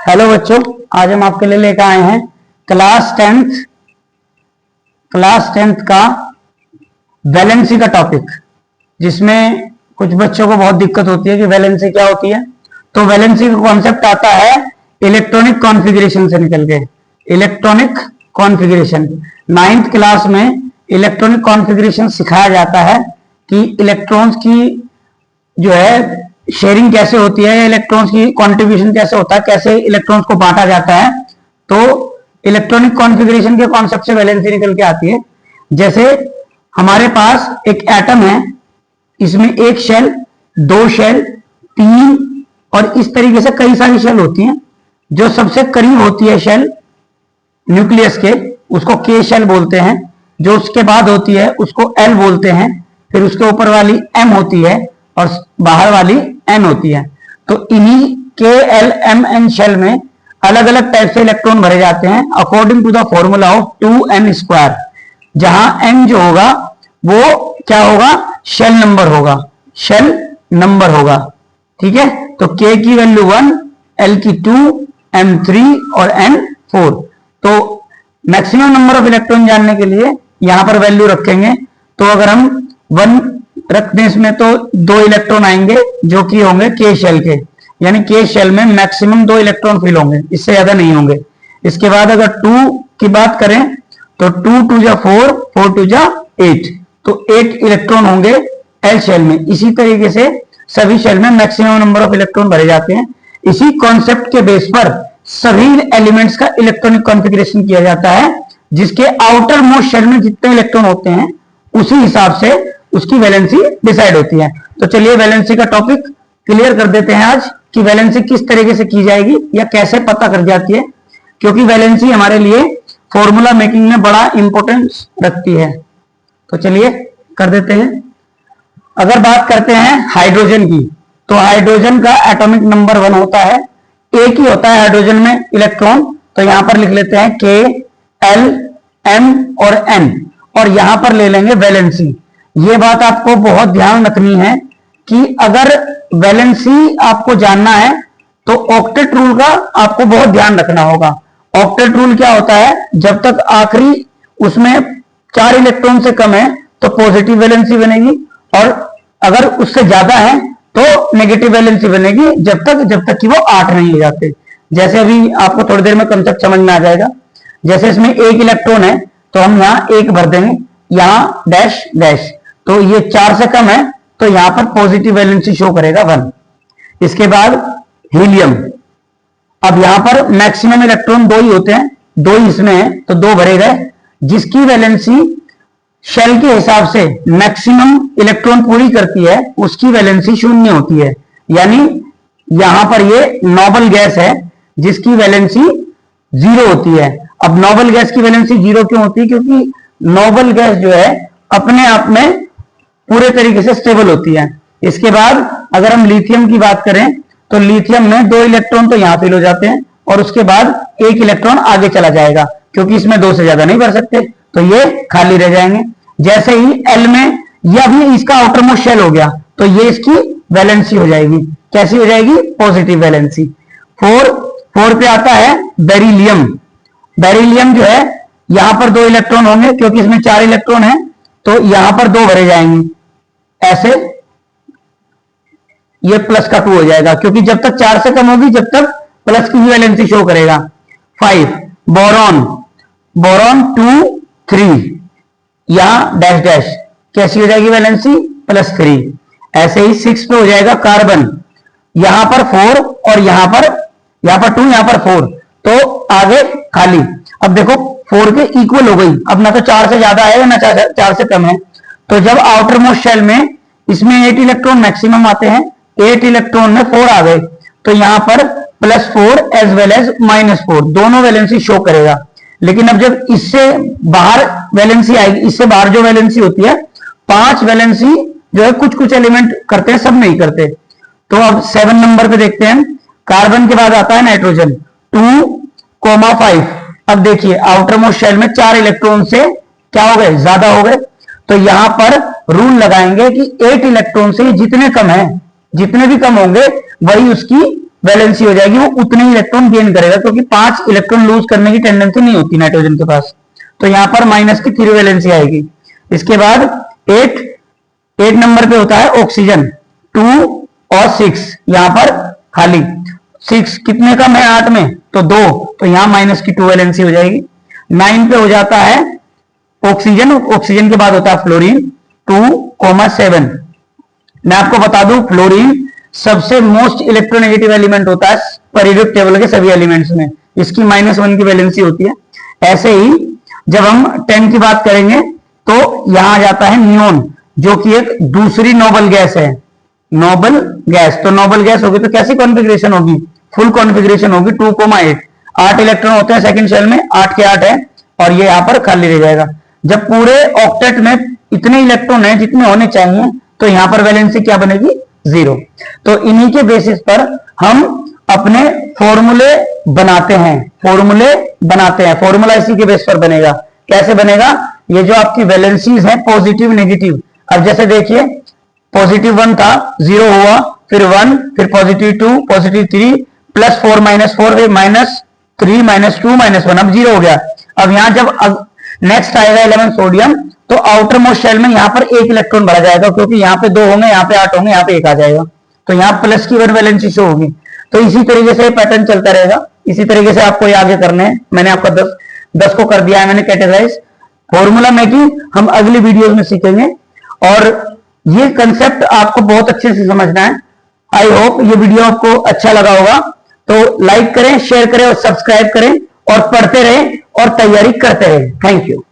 Hello बच्चों, आज हम आपके लिए लेकर आए हैं क्लास टेंथ का वैलेंसी का टॉपिक, जिसमें कुछ बच्चों को बहुत दिक्कत होती है कि वैलेंसी क्या होती है। तो वैलेंसी का कॉन्सेप्ट आता है इलेक्ट्रॉनिक कॉन्फ़िगरेशन से निकल के। इलेक्ट्रॉनिक कॉन्फ़िगरेशन 9th क्लास में इलेक्ट्रॉनिक कॉन्फ़िगरेशन सिखाया जाता है कि इलेक्ट्रॉन्स की जो है शेयरिंग कैसे होती है, इलेक्ट्रॉन्स की कंट्रीब्यूशन कैसे होता है, कैसे इलेक्ट्रॉन्स को बांटा जाता है। तो इलेक्ट्रॉनिक कॉन्फ़िगरेशन के कॉन्सेप्ट से वैलेंसी निकल के आती है। जैसे हमारे पास एक एटम है, इसमें एक शेल, दो शेल, तीन और इस तरीके से कई सारी शेल होती हैं। जो सबसे करीब होती है शेल न्यूक्लियस के, उसको के शेल बोलते हैं। जो उसके बाद होती है उसको एल बोलते हैं। फिर उसके ऊपर वाली एम होती है और बाहर वाली एन होती है। तो इन्हीं के एल एम एन शेल में अलग अलग टाइप से इलेक्ट्रॉन भरे जाते हैं according to the formula of 2n², जहां एन जो होगा वो क्या होगा, शेल नंबर होगा, शेल नंबर होगा। ठीक है, तो k की वैल्यू 1, l की 2, m 3 और n 4। तो मैक्सिमम नंबर ऑफ इलेक्ट्रॉन जानने के लिए यहां पर वैल्यू रखेंगे। तो अगर हम 1 रखने इसमें तो 2 इलेक्ट्रॉन आएंगे जो कि होंगे के शेल के, यानी के शेल में मैक्सिमम 2 इलेक्ट्रॉन फिल होंगे, इससे ज्यादा नहीं होंगे। इसके बाद अगर 2 की बात करें तो 2 2 जा 4, 4 2 जा 8, तो 8 इलेक्ट्रॉन होंगे एल शेल में। इसी तरीके से सभी शेल में मैक्सिमम नंबर ऑफ इलेक्ट्रॉन भरे जाते हैं। इसी कॉन्सेप्ट के बेस पर सभी एलिमेंट्स का इलेक्ट्रॉनिक कॉन्फ़िगरेशन किया जाता है, जिसके आउटर मोस्ट शेल में जितने इलेक्ट्रॉन होते हैं उसी हिसाब से उसकी वैलेंसी डिसाइड होती है। तो चलिए वैलेंसी का टॉपिक क्लियर कर देते हैं आज कि वैलेंसी किस तरीके से की जाएगी या कैसे पता कर जाती है, क्योंकि वैलेंसी हमारे लिए फॉर्मूला मेकिंग में बड़ा इंपॉर्टेंस रखती है। तो चलिए कर देते हैं। अगर बात करते हैं हाइड्रोजन की, तो हाइड्रोजन का एटॉमिक नंबर 1 होता है। एक ही होता है हाइड्रोजन में इलेक्ट्रॉन, तो यहां पर लिख लेते हैं के, एल, एम और एन, और यहां पर ले लेंगे वैलेंसी। ये बात आपको बहुत ध्यान रखनी है कि अगर वैलेंसी आपको जानना है तो ऑक्टेट रूल का आपको बहुत ध्यान रखना होगा। ऑक्टेट रूल क्या होता है, जब तक आखिरी उसमें 4 इलेक्ट्रॉन से कम है तो पॉजिटिव वैलेंसी बनेगी, और अगर उससे ज्यादा है तो नेगेटिव वैलेंसी बनेगी जब तक कि वो 8 नहीं हो जाते। जैसे अभी आपको थोड़ी देर में कंसेप्ट समझ में आ जाएगा। जैसे इसमें 1 इलेक्ट्रॉन है तो हम यहाँ 1 भर देंगे, यहाँ डैश डैश, तो ये 4 से कम है तो यहां पर पॉजिटिव वैलेंसी शो करेगा 1। इसके बाद हीलियम, अब यहां पर मैक्सिमम इलेक्ट्रॉन 2 ही होते हैं, 2 ही इसमें है तो 2 भरे गए। जिसकी वैलेंसी शेल के हिसाब से मैक्सिमम इलेक्ट्रॉन पूरी करती है उसकी वैलेंसी 0 होती है। यानी यहां पर ये नोबल गैस है जिसकी वैलेंसी 0 होती है। अब नोबल गैस की वैलेंसी 0 क्यों होती है, क्योंकि नोबल गैस जो है अपने आप में पूरे तरीके से स्टेबल होती है। इसके बाद अगर हम लिथियम की बात करें तो लिथियम में 2 इलेक्ट्रॉन तो यहां फिल हो जाते हैं और उसके बाद 1 इलेक्ट्रॉन आगे चला जाएगा, क्योंकि इसमें 2 से ज्यादा नहीं भर सकते, तो ये खाली रह जाएंगे। जैसे ही एल में यह भी इसका आउटर मोस्ट शेल हो गया तो ये इसकी वैलेंसी हो जाएगी। कैसी हो जाएगी, पॉजिटिव वैलेंसी। 4 पे आता है बेरिलियम। बेरिलियम जो है यहां पर 2 इलेक्ट्रॉन होंगे, क्योंकि इसमें 4 इलेक्ट्रॉन है तो यहां पर 2 भरे जाएंगे, ऐसे ये प्लस का 2 हो जाएगा, क्योंकि जब तक 4 से कम होगी जब तक प्लस की वैलेंसी शो करेगा। 5 बोरॉन, बोरॉन 2 3, यहां डैश डैश, कैसी हो जाएगी वैलेंसी, +3। ऐसे ही 6 पे हो जाएगा कार्बन, यहां पर 4 और यहां पर 2, यहां पर 4, तो आगे खाली। अब देखो 4 के इक्वल हो गई, अब ना तो 4 से ज्यादा है ना 4 से कम है। तो जब आउटर मोस्ट शेल में इसमें 8 इलेक्ट्रॉन मैक्सिमम आते हैं, 8 इलेक्ट्रॉन में 4 आ गए, तो यहां पर +4 एज वेल एज -4 दोनों वैलेंसी शो करेगा। लेकिन अब जब इससे बाहर वैलेंसी आएगी, इससे बाहर जो वैलेंसी होती है, 5 वैलेंसी जो है कुछ कुछ एलिमेंट करते हैं, सब नहीं करते। तो अब 7 नंबर पे देखते हैं, कार्बन के बाद आता है नाइट्रोजन 2,5। अब देखिए आउटर मोस्ट शेल में 4 इलेक्ट्रॉन से क्या हो गए, ज्यादा हो गए, तो यहां पर रूल लगाएंगे कि 8 इलेक्ट्रॉन से जितने कम है, जितने भी कम होंगे वही उसकी वैलेंसी हो जाएगी, वो उतने ही इलेक्ट्रॉन गेन करेगा, क्योंकि 5 इलेक्ट्रॉन लूज करने की टेंडेंसी नहीं होती नाइट्रोजन के पास। तो यहां पर माइनस की 3 वैलेंसी आएगी। इसके बाद 8 नंबर पे होता है ऑक्सीजन, 2 और 6, यहां पर खाली 6 कितने कम है 8 में, तो 2, तो यहां माइनस की 2 वैलेंसी हो जाएगी। 9 पे हो जाता है ऑक्सीजन, ऑक्सीजन के बाद होता है फ्लोरीन 2,7। मैं आपको बता दूं फ्लोरीन सबसे मोस्ट इलेक्ट्रोनेगेटिव एलिमेंट होता है पीरियोडिक टेबल के सभी एलिमेंट्स में, इसकी -1 की वैलेंसी होती है। ऐसे ही जब हम 10 की बात करेंगे तो यहां आ जाता है नियोन, जो कि एक दूसरी नोबल गैस है, नोबल गैस। तो नोबल गैस होगी तो कैसी कॉन्फ़िगरेशन होगी, फुल कॉन्फ़िगरेशन होगी 2,8। 8 इलेक्ट्रॉन होते हैं सेकंड शेल में, 8 के 8 है, और ये यहां पर खाली रह जाएगा। जब पूरे ऑक्टेट में इतने इलेक्ट्रॉन है जितने होने चाहिए, तो यहां पर वैलेंसी क्या बनेगी, 0। तो इन्हीं के बेसिस पर हम अपने फॉर्मूले बनाते हैं, फॉर्मूला इसी के बेस पर बनेगा। कैसे बनेगा, ये जो आपकी वैलेंसीज है पॉजिटिव नेगेटिव, अब जैसे देखिए +1 था, 0 हुआ, फिर 1, फिर +2, +3, +4 -4, फिर -3 -2 -1, अब 0 हो गया। अब यहां जब नेक्स्ट आएगा 11 सोडियम, तो आउटर मोस्ट शेल में यहां पर 1 इलेक्ट्रॉन भरा जाएगा, क्योंकि यहां पे 2 होंगे, यहां पे 8 होंगे, यहां पे 1 आ जाएगा, तो यहां प्लस की 1 वैलेंसी शो होगी। तो इसी तरीके से पैटर्न चलता रहेगा, इसी तरीके से आपको ये आगे करने हैं। मैंने आपका 10 को कर दिया है मैंने कैटेगराइज। फॉर्मूला मेकिंग हम अगली वीडियोस में सीखेंगे, और ये कंसेप्ट आपको बहुत अच्छे से समझना है। आई होप ये वीडियो आपको अच्छा लगा होगा, तो लाइक करें, शेयर करें और सब्सक्राइब करें, और पढ़ते रहें और तैयारी करते रहें। Thank you.